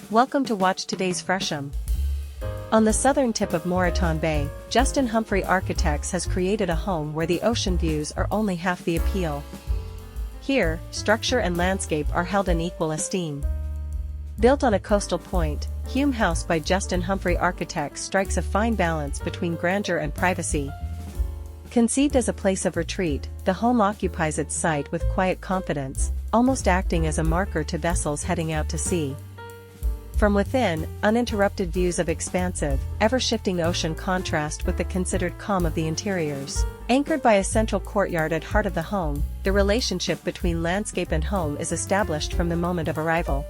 Welcome to watch today's Fresham. On the southern tip of Moreton Bay, Justin Humphrey Architects has created a home where the ocean views are only half the appeal. Here, structure and landscape are held in equal esteem. Built on a coastal point, Hume House by Justin Humphrey Architects strikes a fine balance between grandeur and privacy. Conceived as a place of retreat, the home occupies its site with quiet confidence, almost acting as a marker to vessels heading out to sea. From within, uninterrupted views of expansive, ever-shifting ocean contrast with the considered calm of the interiors. Anchored by a central courtyard at heart of the home, the relationship between landscape and home is established from the moment of arrival.